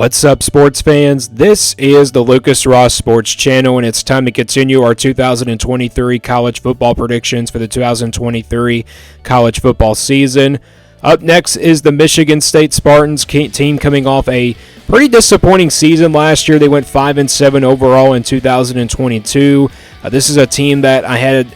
What's up, sports fans? This is the Lucas Ross Sports Channel, and it's time to continue our 2023 college football predictions for the 2023 college football season. Up next is the Michigan State Spartans team coming off a pretty disappointing season last year. They went 5-7 overall in 2022. This is a team that I had,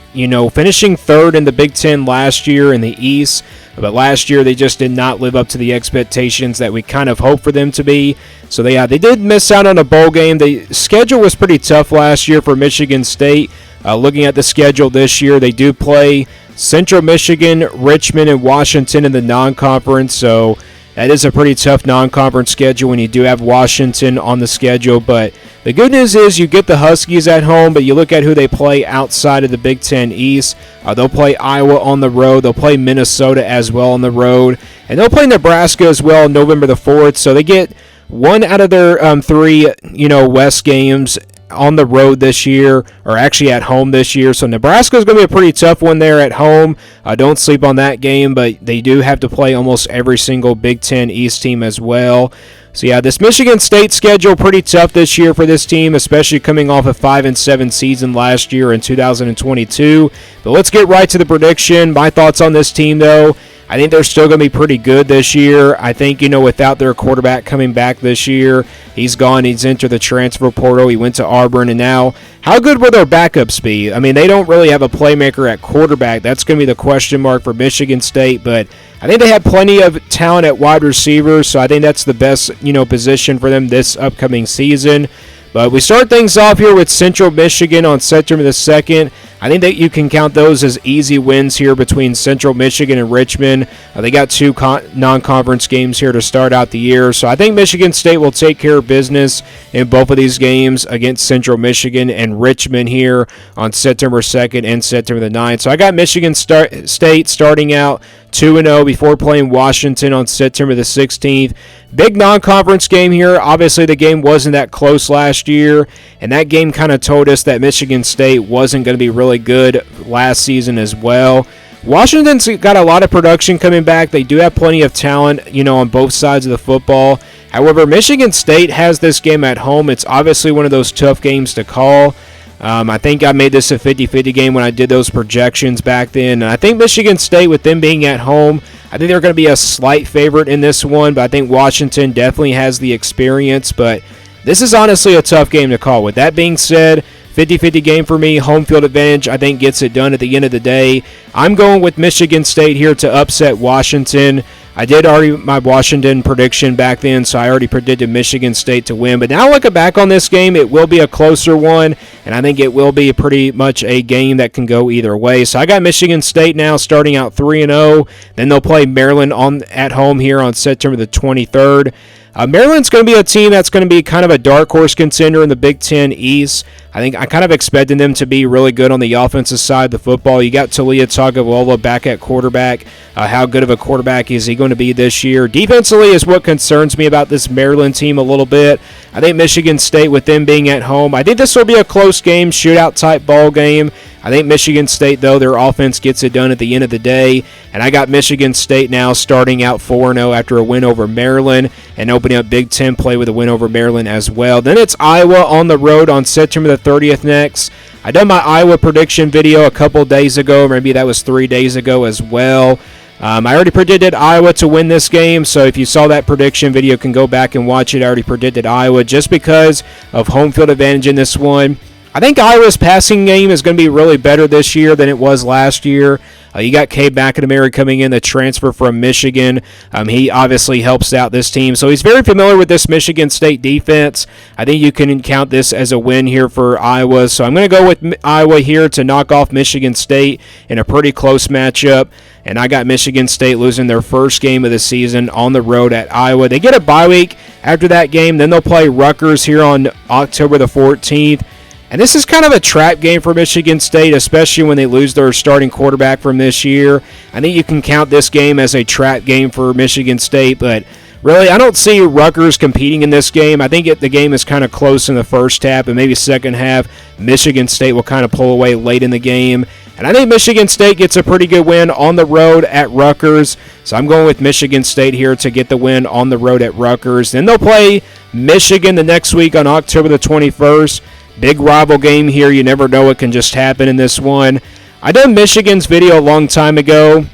finishing third in the Big Ten last year in the East. But last year, they just did not live up to the expectations that we kind of hoped for them to be. So they did miss out on a bowl game. The schedule was pretty tough last year for Michigan State. Looking at the schedule this year, they do play Central Michigan, Richmond, and Washington in the non-conference. So that is a pretty tough non-conference schedule when you do have Washington on the schedule. But the good news is you get the Huskies at home, but you look at who they play outside of the Big Ten East. They'll play Iowa on the road. They'll play Minnesota as well on the road. And they'll play Nebraska as well on November the 4th. So they get one out of their three, West games on the road this year, or actually at home this year. So Nebraska is going to be a pretty tough one there at home. Don't sleep on that game, but they do have to play almost every single Big Ten East team as well. So this Michigan State schedule pretty tough this year for this team, especially coming off a 5-7 season last year in 2022. But let's get right to the prediction. My thoughts on this team, though. I think they're still going to be pretty good this year. I think, without their quarterback coming back this year, he's gone. He's entered the transfer portal. He went to Auburn, and now how good will their backups be? I mean, they don't really have a playmaker at quarterback. That's going to be the question mark for Michigan State, but I think they have plenty of talent at wide receiver, so I think that's the best, position for them this upcoming season. But we start things off here with Central Michigan on September the 2nd. I think that you can count those as easy wins here between Central Michigan and Richmond. They got two non-conference games here to start out the year. So I think Michigan State will take care of business in both of these games against Central Michigan and Richmond here on September 2nd and September the 9th. So I got Michigan State starting out 2-0 before playing Washington on September the 16th. Big non-conference game here. Obviously, the game wasn't that close last year, and that game kind of told us that Michigan State wasn't going to be really good last season as well. Washington's got a lot of production coming back. They do have plenty of talent, on both sides of the football. However, Michigan State has this game at home. It's obviously one of those tough games to call. I think I made this a 50-50 game when I did those projections back then. And I think Michigan State, with them being at home, I think they're going to be a slight favorite in this one. But I think Washington definitely has the experience. But this is honestly a tough game to call. With that being said, 50-50 game for me. Home field advantage, I think, gets it done at the end of the day. I'm going with Michigan State here to upset Washington. I did already my Washington prediction back then, so I already predicted Michigan State to win. But now looking back on this game, it will be a closer one, and I think it will be pretty much a game that can go either way. So I got Michigan State now starting out 3-0. Then they'll play Maryland at home here on September the 23rd. Maryland's going to be a team that's going to be kind of a dark horse contender in the Big Ten East. I think I kind of expected them to be really good on the offensive side of the football. You got Talia Tagovailoa back at quarterback. How good of a quarterback is he going to be this year? Defensively is what concerns me about this Maryland team a little bit. I think Michigan State, with them being at home, I think this will be a close game, shootout-type ball game. I think Michigan State, though, their offense gets it done at the end of the day. And I got Michigan State now starting out 4-0 after a win over Maryland and opening up Big Ten play with a win over Maryland as well. Then it's Iowa on the road on September the 30th next. I done my Iowa prediction video a couple days ago. Maybe that was 3 days ago as well. I already predicted Iowa to win this game, so if you saw that prediction video, you can go back and watch it. I already predicted Iowa just because of home field advantage in this one. I think Iowa's passing game is going to be really better this year than it was last year. You got Cade McNamara coming in, the transfer from Michigan. He obviously helps out this team. So he's very familiar with this Michigan State defense. I think you can count this as a win here for Iowa. So I'm going to go with Iowa here to knock off Michigan State in a pretty close matchup. And I got Michigan State losing their first game of the season on the road at Iowa. They get a bye week after that game. Then they'll play Rutgers here on October the 14th. And this is kind of a trap game for Michigan State, especially when they lose their starting quarterback from this year. I think you can count this game as a trap game for Michigan State, but really, I don't see Rutgers competing in this game. I think the game is kind of close in the first half, and maybe second half, Michigan State will kind of pull away late in the game. And I think Michigan State gets a pretty good win on the road at Rutgers. So I'm going with Michigan State here to get the win on the road at Rutgers. Then they'll play Michigan the next week on October the 21st. Big rival game here. You never know what can just happen in this one. I done Michigan's video a long time ago.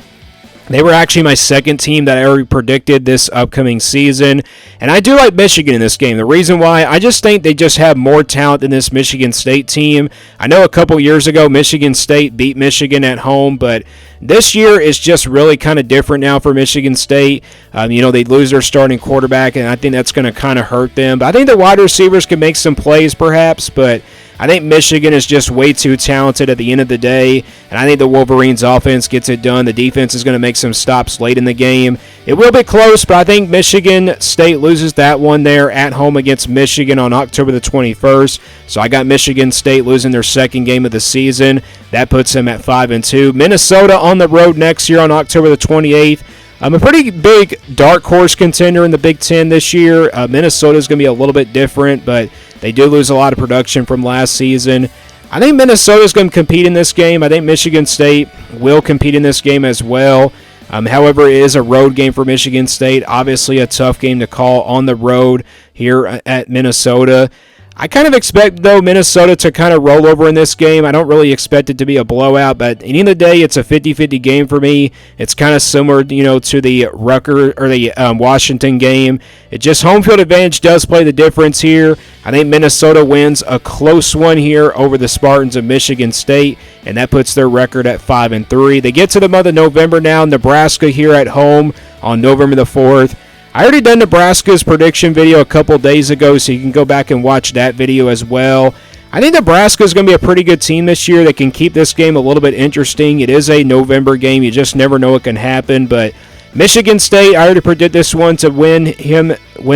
They were actually my second team that I already predicted this upcoming season. And I do like Michigan in this game. The reason why, I just think they just have more talent than this Michigan State team. I know a couple years ago, Michigan State beat Michigan at home, but this year is just really kind of different now for Michigan State. They lose their starting quarterback, and I think that's going to kind of hurt them. But I think the wide receivers can make some plays perhaps, but I think Michigan is just way too talented at the end of the day, and I think the Wolverines' offense gets it done. The defense is going to make some stops late in the game. It will be close, but I think Michigan State loses that one there at home against Michigan on October the 21st. So I got Michigan State losing their second game of the season. That puts them at 5-2. Minnesota on the road next year on October the 28th. A pretty big dark horse contender in the Big Ten this year. Minnesota is going to be a little bit different, but they do lose a lot of production from last season. I think Minnesota is going to compete in this game. I think Michigan State will compete in this game as well. However, it is a road game for Michigan State. Obviously, a tough game to call on the road here at Minnesota. I kind of expect, though, Minnesota to kind of roll over in this game. I don't really expect it to be a blowout, but at the end of the day, it's a 50-50 game for me. It's kind of similar, to the Washington game. It just home field advantage does play the difference here. I think Minnesota wins a close one here over the Spartans of Michigan State, and that puts their record at 5-3. They get to the month of November now. Nebraska here at home on November the 4th. I already done Nebraska's prediction video a couple days ago, so you can go back and watch that video as well. I think Nebraska is going to be a pretty good team this year. They can keep this game a little bit interesting. It is a November game. You just never know what can happen. But Michigan State, I already predict this one to win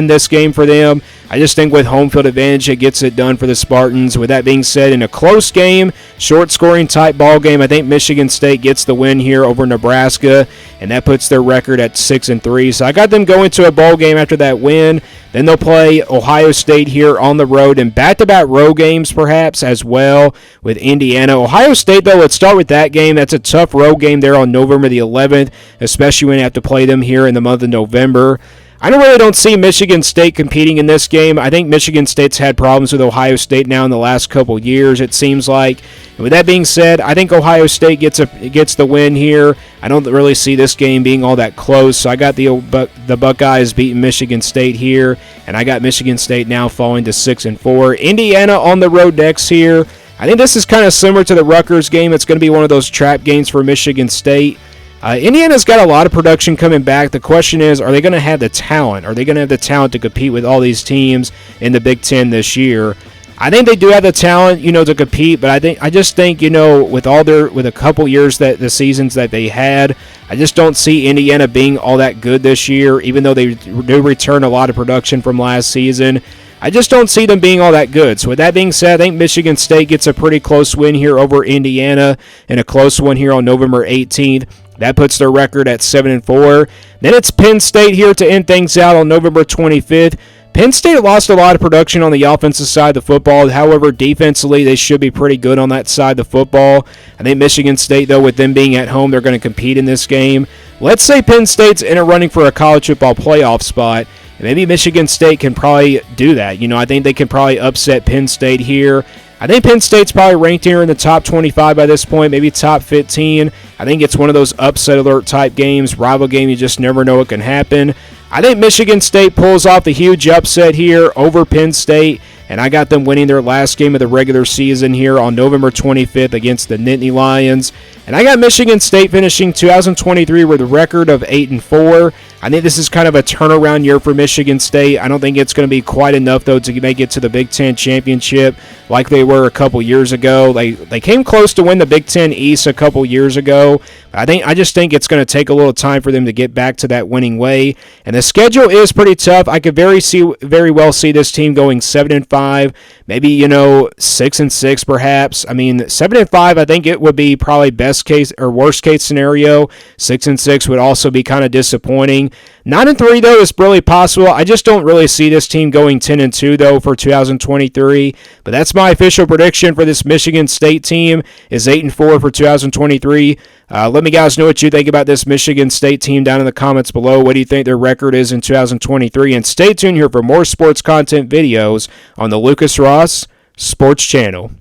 this game for them. I just think with home field advantage, it gets it done for the Spartans. With that being said, in a close game, short-scoring type ball game, I think Michigan State gets the win here over Nebraska, and that puts their record at 6-3. So I got them going to a bowl game after that win. Then they'll play Ohio State here on the road, and back-to-back road games perhaps as well with Indiana. Ohio State, though, let's start with that game. That's a tough road game there on November the 11th, especially when you have to play them here in the month of November. I really don't see Michigan State competing in this game. I think Michigan State's had problems with Ohio State now in the last couple years, it seems like. And with that being said, I think Ohio State gets the win here. I don't really see this game being all that close, so I got the Buckeyes beating Michigan State here, and I got Michigan State now falling to 6-4. Indiana on the road next here. I think this is kind of similar to the Rutgers game. It's going to be one of those trap games for Michigan State. Indiana's got a lot of production coming back. The question is, are they going to have the talent? Are they going to have the talent to compete with all these teams in the Big Ten this year? I think they do have the talent, to compete, but I just think, with a couple years that the seasons that they had, I just don't see Indiana being all that good this year, even though they do return a lot of production from last season. I just don't see them being all that good. So with that being said, I think Michigan State gets a pretty close win here over Indiana and a close one here on November 18th. That puts their record at 7-4. Then it's Penn State here to end things out on November 25th. Penn State lost a lot of production on the offensive side of the football. However, defensively, they should be pretty good on that side of the football. I think Michigan State, though, with them being at home, they're going to compete in this game. Let's say Penn State's in a running for a college football playoff spot. Maybe Michigan State can probably do that. I think they can probably upset Penn State here. I think Penn State's probably ranked here in the top 25 by this point, maybe top 15. I think it's one of those upset alert type games, rival game, you just never know what can happen. I think Michigan State pulls off the huge upset here over Penn State, and I got them winning their last game of the regular season here on November 25th against the Nittany Lions. And I got Michigan State finishing 2023 with a record of 8-4. I think this is kind of a turnaround year for Michigan State. I don't think it's going to be quite enough, though, to make it to the Big Ten championship like they were a couple years ago. They came close to win the Big Ten East a couple years ago. I just think it's going to take a little time for them to get back to that winning way. And the schedule is pretty tough. I could very well see this team going 7-5, maybe 6-6 perhaps. 7-5, I think it would be probably best case or worst case scenario. 6-6 would also be kind of disappointing. 9-3 though is really possible. I just don't really see this team going 10-2 though for 2023. But that's my official prediction for this Michigan State team is 8-4 for 2023. Let me guys know what you think about this Michigan State team down in the comments below. What do you think their record is in 2023? And stay tuned here for more sports content videos on the Lucas Ross Sports Channel.